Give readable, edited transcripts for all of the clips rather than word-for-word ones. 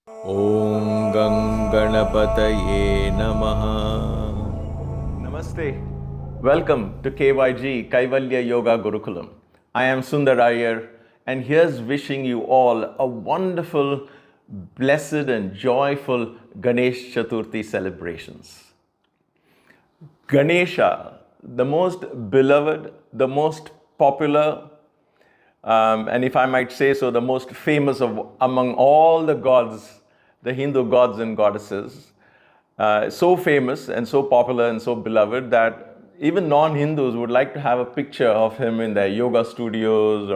Om Ganganapataye Namaha. Namaste. Welcome to KYG, Kaivalya Yoga Gurukulam. I am Sundar Iyer, and here's wishing you all a wonderful, blessed and joyful Ganesh Chaturthi celebrations. Ganesha, the most beloved, the most popular, and if I might say so, the most famous of among all the gods, the Hindu gods and goddesses. So famous and so popular and so beloved that even non-Hindus would like to have a picture of him in their yoga studios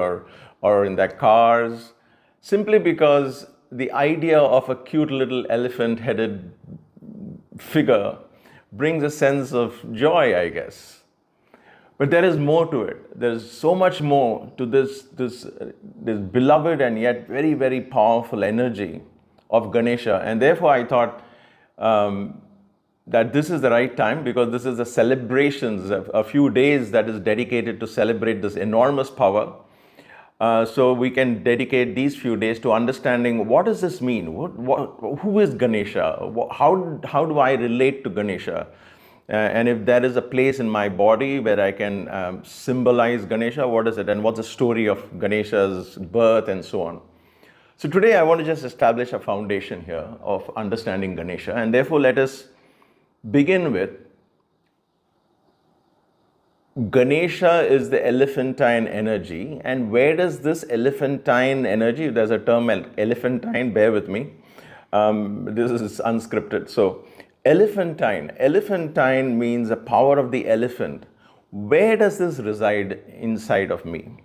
or in their cars, simply because the idea of a cute little elephant-headed figure brings a sense of joy, I guess. But there is more to it. There's so much more to this beloved and yet very, very powerful energy of Ganesha. And therefore, I thought that this is the right time, because this is the celebrations, a few days that is dedicated to celebrate this enormous power. So we can dedicate these few days to understanding what does this mean? Who is Ganesha? How do I relate to Ganesha? And if there is a place in my body where I can symbolize Ganesha, what is it? And what's the story of Ganesha's birth and so on? So today I want to just establish a foundation here of understanding Ganesha. And therefore let us begin with Ganesha is the elephantine energy. And where does this elephantine energy, there's a term elephantine, bear with me. This is unscripted. So Elephantine means the power of the elephant. Where does this reside inside of me?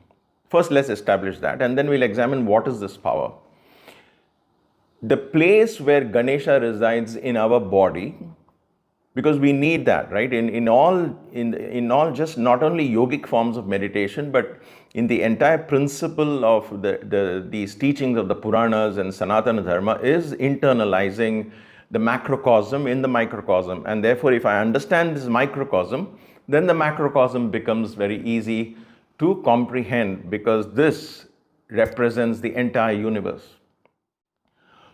First, let's establish that, and then we'll examine what is this power. The place where Ganesha resides in our body, because we need that, right? In all just not only yogic forms of meditation, but in the entire principle of these teachings of the Puranas and Sanatana Dharma is internalizing the macrocosm in the microcosm. And therefore, if I understand this microcosm, then the macrocosm becomes very easy to comprehend, because this represents the entire universe.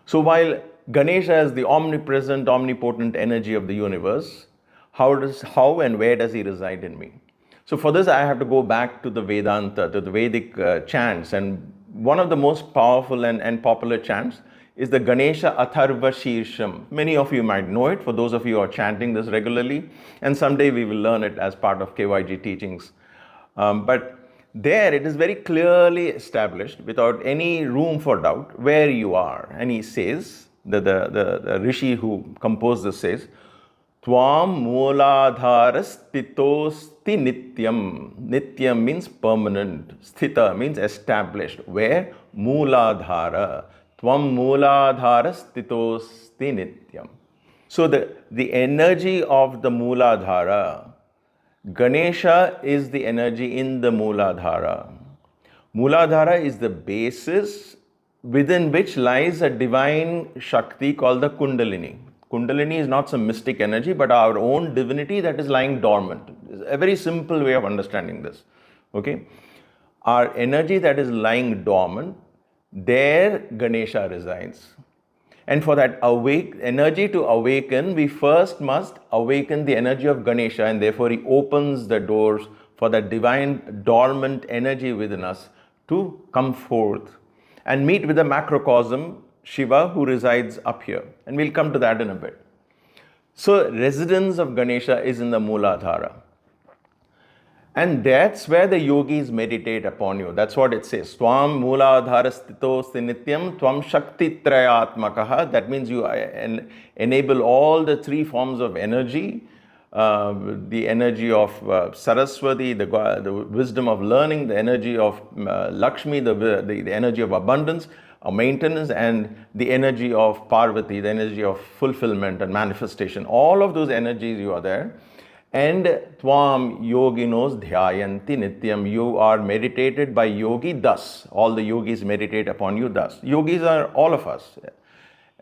So while Ganesha is the omnipresent, omnipotent energy of the universe, how and where does he reside in me? So for this, I have to go back to the Vedanta, to the Vedic chants. And one of the most powerful and popular chants is the Ganesha Atharva Shirsham. Many of you might know it, for those of you who are chanting this regularly, and someday we will learn it as part of KYG teachings. But there it is very clearly established, without any room for doubt, where you are. And he says, the Rishi who composed this says, Tvam Mooladhara Stitosti Nityam. Nityam means permanent. Sthita means established. Where? Mooladhara. Tvam Mooladhara Stitosti Nityam. So the energy of the Mooladhara, Ganesha is the energy in the Mooladhara. Mooladhara is the basis within which lies a divine Shakti called the Kundalini. Kundalini is not some mystic energy, but our own divinity that is lying dormant. It's a very simple way of understanding this. Okay? Our energy that is lying dormant, there Ganesha resides. And for that energy to awaken, we first must awaken the energy of Ganesha, and therefore he opens the doors for that divine dormant energy within us to come forth and meet with the macrocosm, Shiva, who resides up here. And we'll come to that in a bit. So residence of Ganesha is in the Mooladhara. And that's where the yogis meditate upon you. That's what it says. Tvam Mooladhara Stitosti Nityam Tvam Shakti Trayatmakaha. That means you enable all the three forms of energy. The energy of Saraswati, the wisdom of learning, the energy of Lakshmi, the energy of abundance, maintenance, and the energy of Parvati, the energy of fulfillment and manifestation. All of those energies, you are there. And Tvam Yoginos Dhyayanti Nityam. You are meditated by yogi thus. All the yogis meditate upon you thus. Yogis are all of us.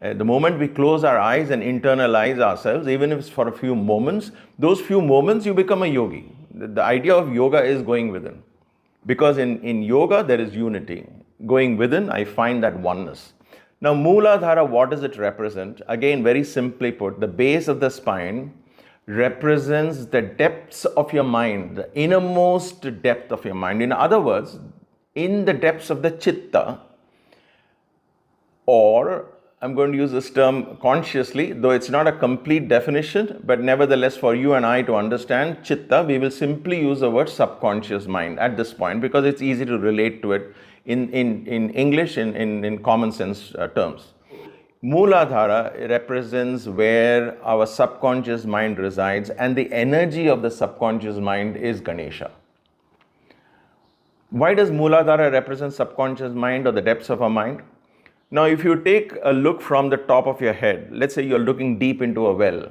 The moment we close our eyes and internalize ourselves, even if it's for a few moments, those few moments you become a yogi. The idea of yoga is going within. Because in yoga there is unity. Going within, I find that oneness. Now, Mooladhara, what does it represent? Again, very simply put, the base of the spine represents the depths of your mind, the innermost depth of your mind. In other words, in the depths of the chitta, or I'm going to use this term consciously, though it's not a complete definition, but nevertheless, for you and I to understand chitta, we will simply use the word subconscious mind at this point because it's easy to relate to it in English, in common sense terms. Mooladhara represents where our subconscious mind resides, and the energy of the subconscious mind is Ganesha. Why does Mooladhara represent subconscious mind or the depths of our mind? Now, if you take a look from the top of your head, let's say you're looking deep into a well,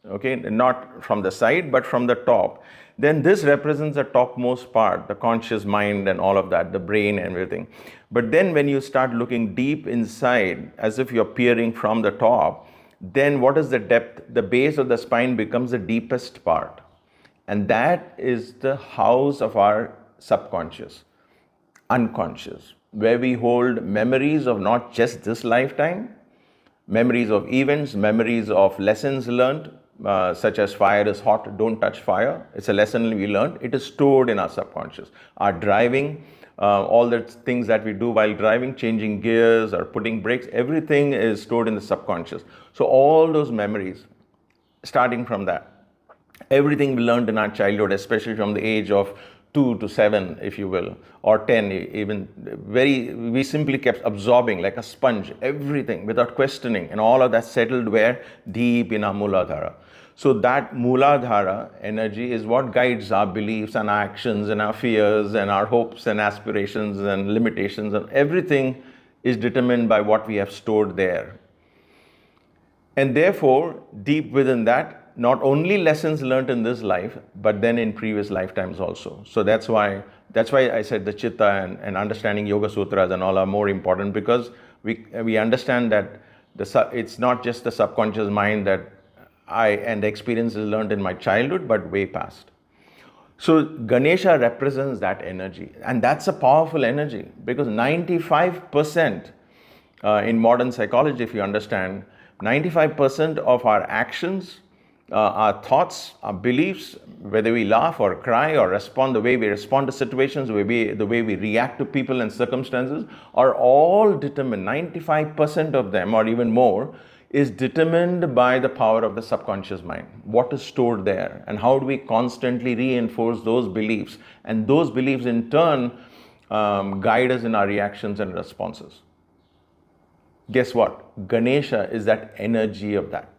okay, not from the side, but from the top, then this represents the topmost part, the conscious mind and all of that, the brain and everything. But then when you start looking deep inside, as if you're peering from the top, then what is the depth? The base of the spine becomes the deepest part. And that is the house of our subconscious, unconscious, where we hold memories of not just this lifetime, memories of events, memories of lessons learned, such as fire is hot, don't touch fire. It's a lesson we learned. It is stored in our subconscious. Our driving, all the things that we do while driving, changing gears or putting brakes, everything is stored in the subconscious. So all those memories, starting from that, everything we learned in our childhood, especially from the age of 2 to 7, if you will, or 10, even we simply kept absorbing like a sponge, everything without questioning, and all of that settled where? Deep in our Mooladhara. So that Mooladhara energy is what guides our beliefs and our actions and our fears and our hopes and aspirations and limitations, and everything is determined by what we have stored there. And therefore, deep within that, not only lessons learned in this life, but then in previous lifetimes also. So that's why I said the chitta and understanding Yoga Sutras and all are more important, because we understand that it's not just the subconscious mind that the experiences learned in my childhood, but way past. So Ganesha represents that energy, and that's a powerful energy, because 95% in modern psychology, if you understand, 95% of our actions, our thoughts, our beliefs, whether we laugh or cry or respond, the way we respond to situations, the way we react to people and circumstances, are all determined, 95% of them or even more, is determined by the power of the subconscious mind. What is stored there, and how do we constantly reinforce those beliefs, and those beliefs in turn guide us in our reactions and responses. Guess what? Ganesha is that energy of that.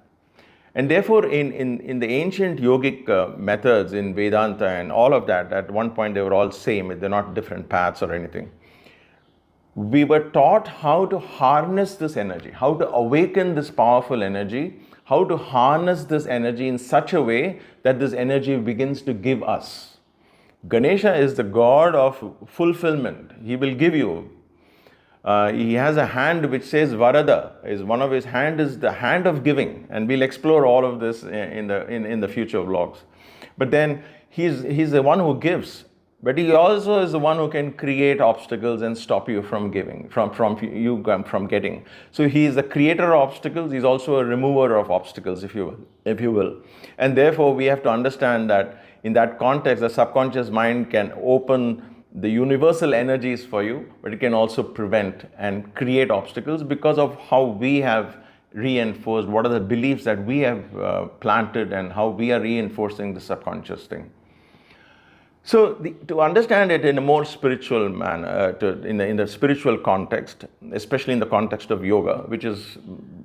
And therefore, in the ancient yogic methods in Vedanta and all of that, at one point they were all same, they're not different paths or anything. We were taught how to harness this energy, how to awaken this powerful energy, how to harness this energy in such a way that this energy begins to give us. Ganesha is the god of fulfillment. He will give you. He has a hand which says Varada, is one of his hand is the hand of giving, and we'll explore all of this in the future vlogs. But then he's the one who gives, but he also is the one who can create obstacles and stop you from giving, from getting. So he is the creator of obstacles. He's also a remover of obstacles, if you will. And therefore, we have to understand that in that context, the subconscious mind can open the universal energies for you, but it can also prevent and create obstacles because of how we have reinforced, what are the beliefs that we have planted, and how we are reinforcing the subconscious thing. So to understand it in a more spiritual manner, in the spiritual context, especially in the context of yoga, which is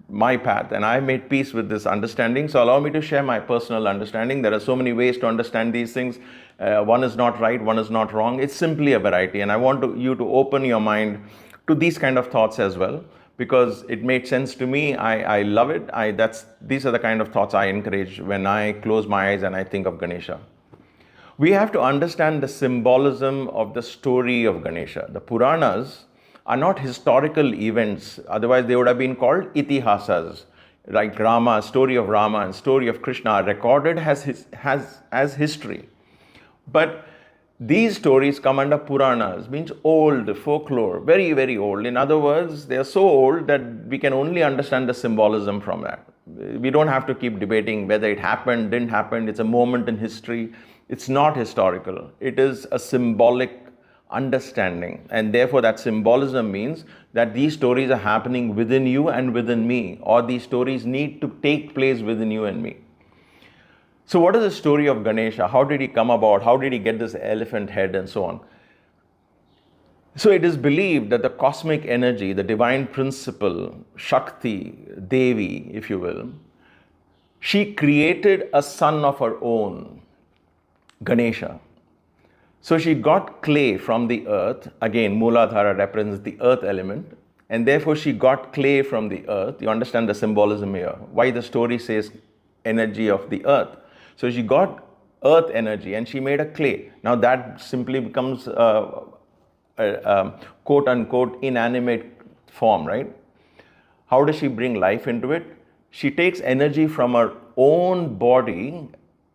my path, and I made peace with this understanding. So allow me to share my personal understanding. There are so many ways to understand these things. One is not right, one is not wrong. It's simply a variety, and I want you to open your mind to these kind of thoughts as well, because it made sense to me. I love it. These are the kind of thoughts I encourage when I close my eyes and I think of Ganesha. We have to understand the symbolism of the story of Ganesha. The Puranas are not historical events, otherwise they would have been called itihasas. Like Rama, story of Rama and story of Krishna are recorded as history. But These stories come under Puranas, means old folklore, very, very old. In other words, they are so old that we can only understand the symbolism from that. We don't have to keep debating whether it happened, didn't happen. It's a moment in history. It's not historical. It is a symbolic understanding. And therefore, that symbolism means that these stories are happening within you and within me, or these stories need to take place within you and me. So what is the story of Ganesha? How did he come about? How did he get this elephant head and so on? So it is believed that the cosmic energy, the divine principle, Shakti, Devi, if you will, she created a son of her own, Ganesha. So she got clay from the earth. Again, Mooladhara represents the earth element. And therefore she got clay from the earth. You understand the symbolism here. Why the story says energy of the earth. So she got earth energy and she made a clay. Now that simply becomes quote unquote inanimate form, right? How does she bring life into it? She takes energy from her own body.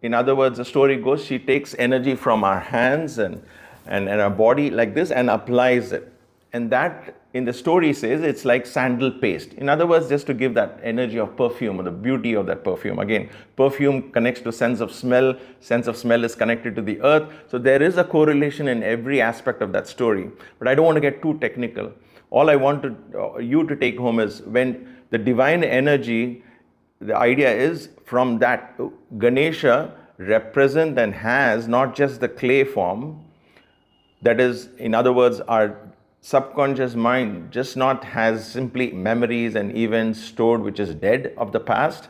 In other words, the story goes, she takes energy from her hands and her body like this and applies it. And that, in the story, says it's like sandal paste. In other words, just to give that energy of perfume or the beauty of that perfume. Again, perfume connects to sense of smell. Sense of smell is connected to the earth. So there is a correlation in every aspect of that story. But I don't want to get too technical. All I want you to take home is when the divine energy, the idea is from that Ganesha represent and has not just the clay form, that is, in other words, our subconscious mind just not has simply memories and events stored which is dead of the past,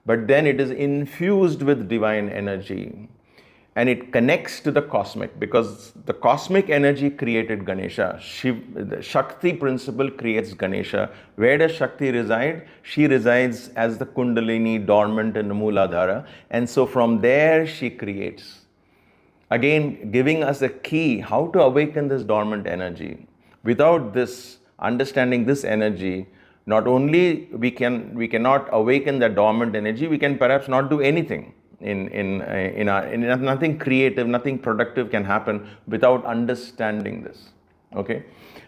but then it is infused with divine energy and it connects to the cosmic, because the cosmic energy created Ganesha. The Shakti principle creates Ganesha. Where does Shakti reside? She resides as the Kundalini dormant in the Mooladhara, and so from there she creates. Again, giving us a key how to awaken this dormant energy. Without this, understanding this energy, not only we cannot awaken that dormant energy, we can perhaps not do anything. Nothing creative, nothing productive can happen without understanding this. Okay?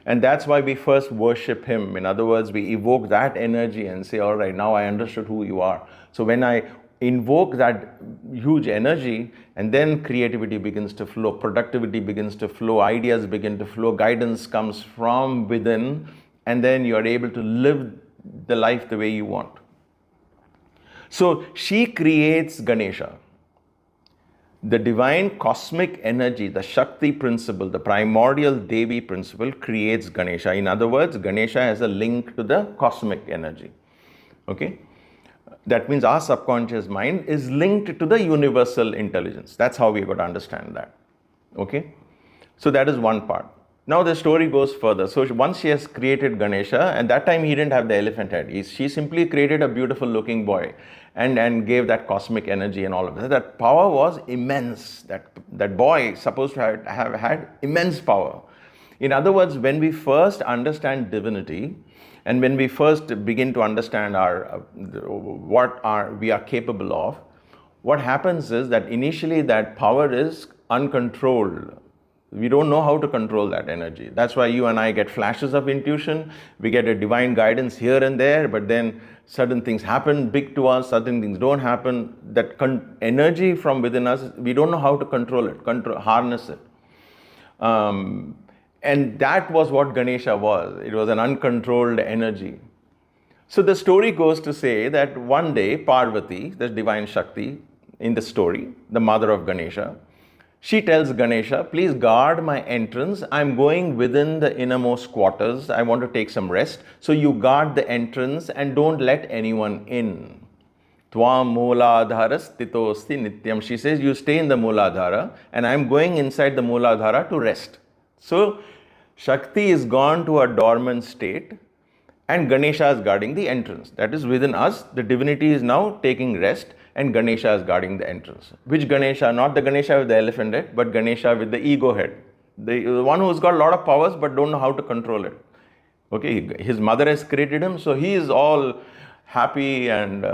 And that's why we first worship him. In other words, we evoke that energy and say, all right, now I understood who you are. So when I invoke that huge energy, and then creativity begins to flow, productivity begins to flow, ideas begin to flow, guidance comes from within, and then you are able to live the life the way you want. So she creates Ganesha. The divine cosmic energy, the Shakti principle, the primordial Devi principle creates Ganesha. In other words, Ganesha has a link to the cosmic energy. Okay? That means our subconscious mind is linked to the universal intelligence. That's how we got to understand that. Okay? So that is one part. Now the story goes further. So once she has created Ganesha, and that time he didn't have the elephant head. She simply created a beautiful looking boy and gave that cosmic energy and all of that. That power was immense. That boy supposed to have had immense power. In other words, when we first understand divinity, and when we first begin to understand what we are capable of, what happens is that initially that power is uncontrolled. We don't know how to control that energy. That's why you and I get flashes of intuition. We get a divine guidance here and there, but then certain things happen big to us, certain things don't happen. That energy from within us, we don't know how to control it, harness it. And that was what Ganesha was. It was an uncontrolled energy. So the story goes to say that one day Parvati, the divine Shakti in the story, the mother of Ganesha, she tells Ganesha, please guard my entrance. I'm going within the innermost quarters. I want to take some rest. So you guard the entrance and don't let anyone in. Tvam Mooladhara stitosti nityam. She says, you stay in the Mooladhara and I'm going inside the Mooladhara to rest. So Shakti is gone to a dormant state and Ganesha is guarding the entrance. That is within us. The divinity is now taking rest and Ganesha is guarding the entrance. Which Ganesha? Not the Ganesha with the elephant head, but Ganesha with the ego head. The one who's got a lot of powers but don't know how to control it. Okay, his mother has created him, so he is all happy and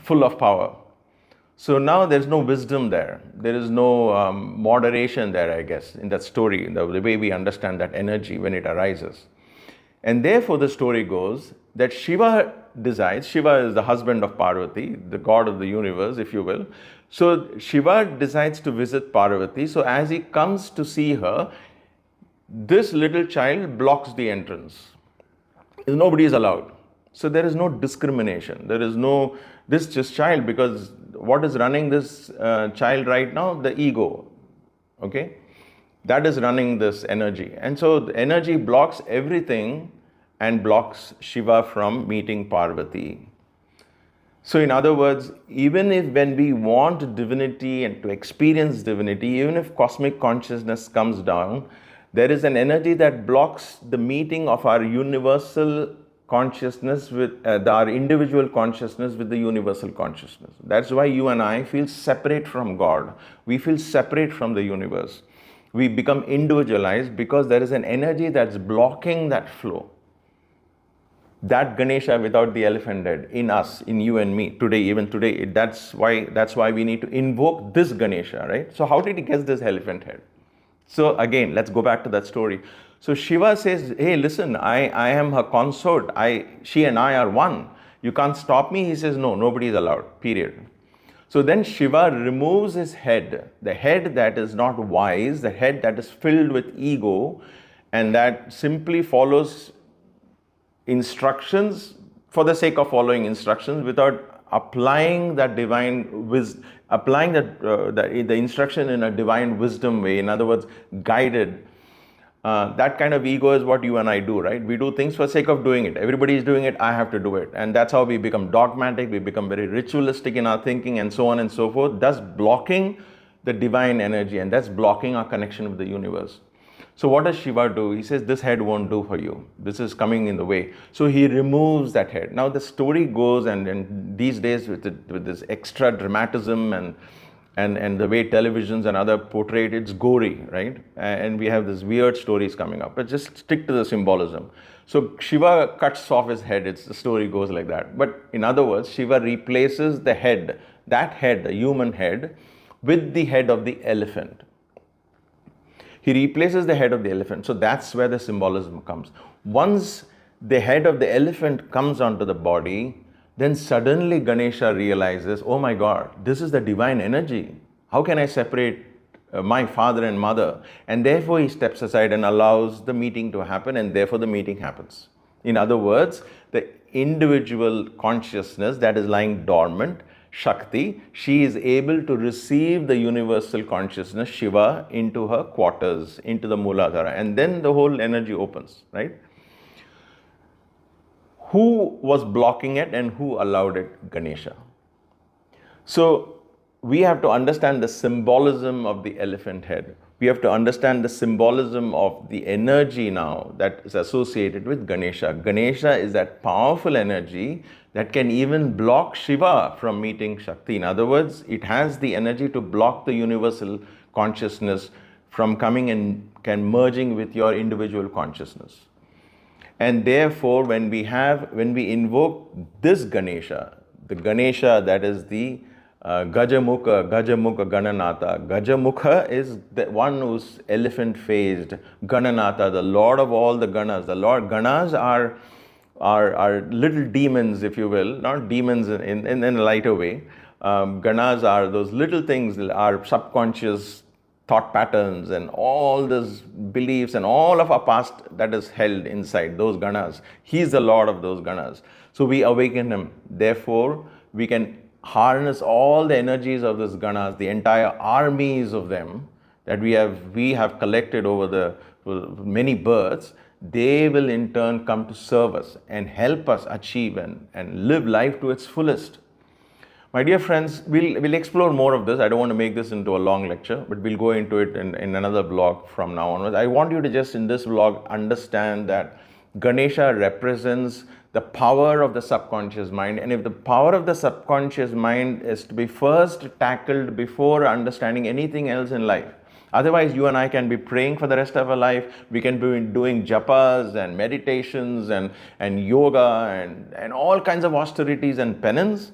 full of power. So now there's no wisdom there. There is no moderation there, I guess, in that story, the way we understand that energy when it arises. And therefore, the story goes that Shiva decides, Shiva is the husband of Parvati, the god of the universe, if you will. So Shiva decides to visit Parvati. So as he comes to see her, this little child blocks the entrance. Nobody is allowed. So there is no discrimination. There is no this just child, because what is running this child right now? The ego. Okay, that is running this energy, and so the energy blocks everything and blocks Shiva from meeting Parvati. So in other words, even if when we want divinity and to experience divinity, even if cosmic consciousness comes down, there is an energy that blocks the meeting of our universal consciousness with our individual consciousness with the universal consciousness. That's why you and I feel separate from God. We feel separate from the universe. We become individualized because there is an energy that's blocking that flow. That Ganesha without the elephant head in us, in you and me today, even today, that's why we need to invoke this Ganesha, right? So how did he get this elephant head? So again, let's go back to that story. So Shiva says, hey, listen, I am her consort. She and I are one. You can't stop me. He says, no, nobody is allowed, period. So then Shiva removes his head, the head that is not wise, the head that is filled with ego, and that simply follows instructions for the sake of following instructions without applying that divine wisdom, applying the instruction in a divine wisdom way. In other words, guided. That kind of ego is what you and I do, right? We do things for the sake of doing it. Everybody is doing it, I have to do it. And that's how we become dogmatic, we become very ritualistic in our thinking and so on and so forth, thus blocking the divine energy, and that's blocking our connection with the universe. So what does Shiva do? He says, this head won't do for you. This is coming in the way. So he removes that head. Now the story goes, and these days with this extra dramatism and the way televisions and other portray it, it's gory, right? And we have these weird stories coming up. But just stick to the symbolism. So Shiva cuts off his head. The story goes like that. But in other words, Shiva replaces the head, that head, the human head, with the head of the elephant. He replaces the head of the elephant. So that's where the symbolism comes. Once the head of the elephant comes onto the body, then suddenly Ganesha realizes, oh my God, this is the divine energy. How can I separate my father and mother? And therefore he steps aside and allows the meeting to happen, and therefore the meeting happens. In other words, the individual consciousness that is lying dormant, Shakti, she is able to receive the universal consciousness, Shiva, into her quarters, into the Mooladhara, and then the whole energy opens, right? Who was blocking it and who allowed it? Ganesha. So we have to understand the symbolism of the elephant head. We have to understand the symbolism of the energy now that is associated with Ganesha. Ganesha is that powerful energy that can even block Shiva from meeting Shakti. In other words, it has the energy to block the universal consciousness from coming and merging with your individual consciousness. And therefore, when we invoke this Ganesha, the Ganesha that is the Gajamukha Gananatha. Gajamukha is the one who's elephant-faced. Gananatha, the Lord of all the Ganas. The Lord Ganas are little demons, if you will, not demons in a lighter way. Ganas are those little things, our subconscious thought patterns and all those beliefs and all of our past that is held inside those Ganas. He's the Lord of those Ganas. So we awaken him. Therefore, we can harness all the energies of those Ganas, the entire armies of them that we have collected over the many births. They will in turn come to serve us and help us achieve and live life to its fullest. My dear friends, we'll explore more of this. I don't want to make this into a long lecture, but we'll go into it in another blog from now onwards. I want you to just in this blog understand that Ganesha represents the power of the subconscious mind. And if the power of the subconscious mind is to be first tackled before understanding anything else in life, otherwise you and I can be praying for the rest of our life. We can be doing japas and meditations and yoga and all kinds of austerities and penance.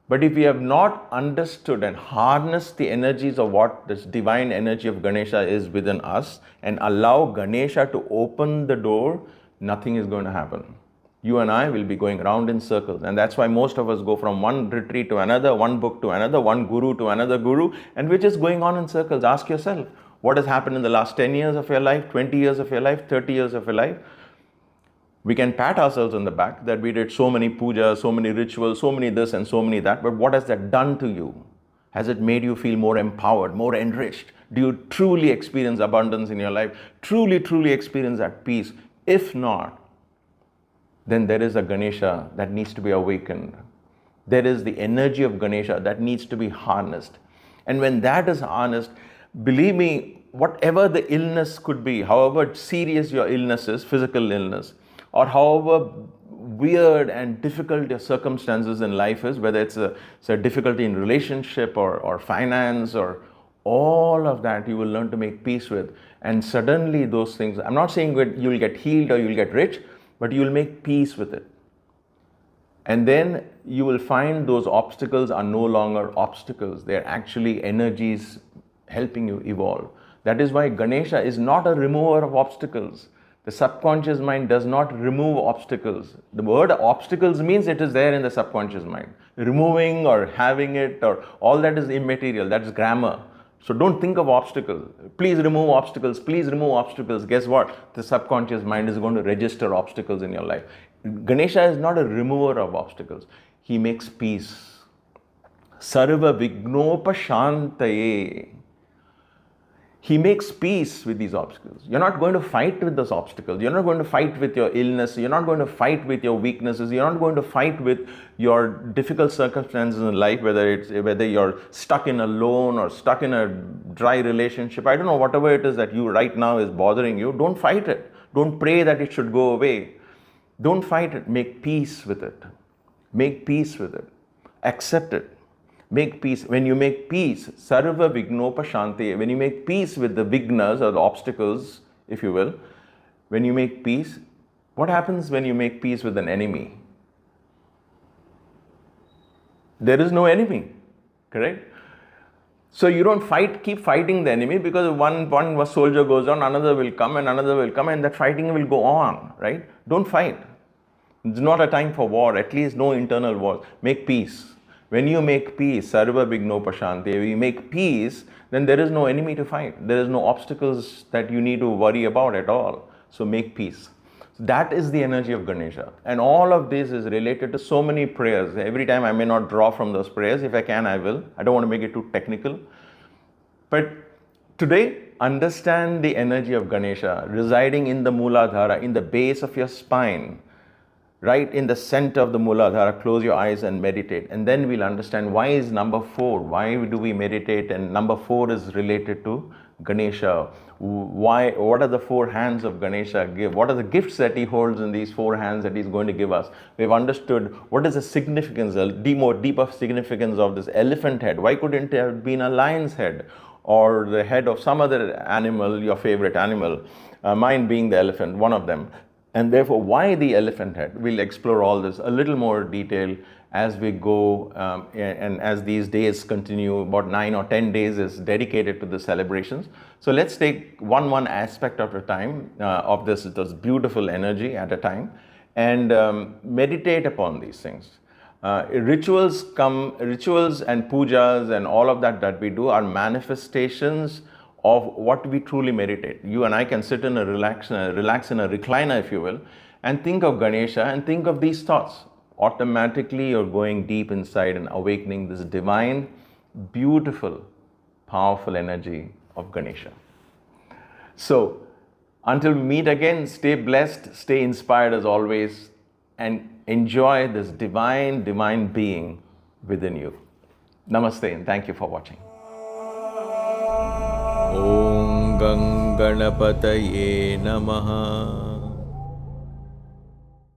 But if we have not understood and harnessed the energies of what this divine energy of Ganesha is within us and allow Ganesha to open the door, nothing is going to happen. You and I will be going around in circles. And that's why most of us go from one retreat to another, one book to another, one guru to another guru, and we're just going on in circles. Ask yourself, what has happened in the last 10 years of your life, 20 years of your life, 30 years of your life? We can pat ourselves on the back that we did so many pujas, so many rituals, so many this and so many that, but what has that done to you? Has it made you feel more empowered, more enriched? Do you truly experience abundance in your life? Truly experience that peace? If not, then there is a Ganesha that needs to be awakened. There is the energy of Ganesha that needs to be harnessed. And when that is harnessed, believe me, whatever the illness could be, however serious your illness is, physical illness, or however weird and difficult your circumstances in life is, whether it's a difficulty in relationship or finance or all of that, you will learn to make peace with. And suddenly those things, I'm not saying that you'll get healed or you'll get rich, but you'll make peace with it. And then you will find those obstacles are no longer obstacles. They're actually energies helping you evolve. That is why Ganesha is not a remover of obstacles. The subconscious mind does not remove obstacles. The word obstacles means it is there in the subconscious mind. Removing or having it or all that is immaterial. That's grammar. So don't think of obstacles. Please remove obstacles. Please remove obstacles. Guess what? The subconscious mind is going to register obstacles in your life. Ganesha is not a remover of obstacles. He makes peace. Sarva vignopa shantaye. He makes peace with these obstacles. You're not going to fight with those obstacles. You're not going to fight with your illness. You're not going to fight with your weaknesses. You're not going to fight with your difficult circumstances in life, whether you're stuck in a loan or stuck in a dry relationship. I don't know, whatever it is that you right now is bothering you, don't fight it. Don't pray that it should go away. Don't fight it. Make peace with it. Make peace with it. Accept it. Make peace. When you make peace, sarva vignopa shanti, when you make peace with the vignas or the obstacles, if you will, when you make peace, what happens when you make peace with an enemy? There is no enemy, correct? So you don't keep fighting the enemy, because one soldier goes on, another will come and another will come, and that fighting will go on, right? Don't fight. It's not a time for war, at least no internal wars. Make peace. When you make peace, sarva vignopa shanti, when you make peace, then there is no enemy to fight. There is no obstacles that you need to worry about at all. So make peace. That is the energy of Ganesha. And all of this is related to so many prayers. Every time I may not draw from those prayers. If I can, I will. I don't want to make it too technical. But today, understand the energy of Ganesha residing in the Mooladhara, in the base of your spine. Right in the center of the Mooladhara, close your eyes and meditate. And then we'll understand why is number 4. Why do we meditate? And number 4 is related to Ganesha. What are the 4 hands of Ganesha give? What are the gifts that he holds in these 4 hands that he's going to give us? We've understood what is the significance, deeper significance of this elephant head. Why couldn't it have been a lion's head? Or the head of some other animal, your favorite animal? Mine being the elephant, one of them. And therefore, why the elephant head? We'll explore all this a little more detail as we go, and as these days continue. About 9 or 10 days is dedicated to the celebrations. So let's take one aspect at a time of this beautiful energy at a time, and meditate upon these things. Rituals and pujas and all of that we do are manifestations of what we truly meditate. You and I can sit in relax in a recliner, if you will, and think of Ganesha and think of these thoughts. Automatically, you're going deep inside and awakening this divine, beautiful, powerful energy of Ganesha. So, until we meet again, stay blessed, stay inspired as always, and enjoy this divine being within you. Namaste, and thank you for watching. ॐ गं गणपतये नमः।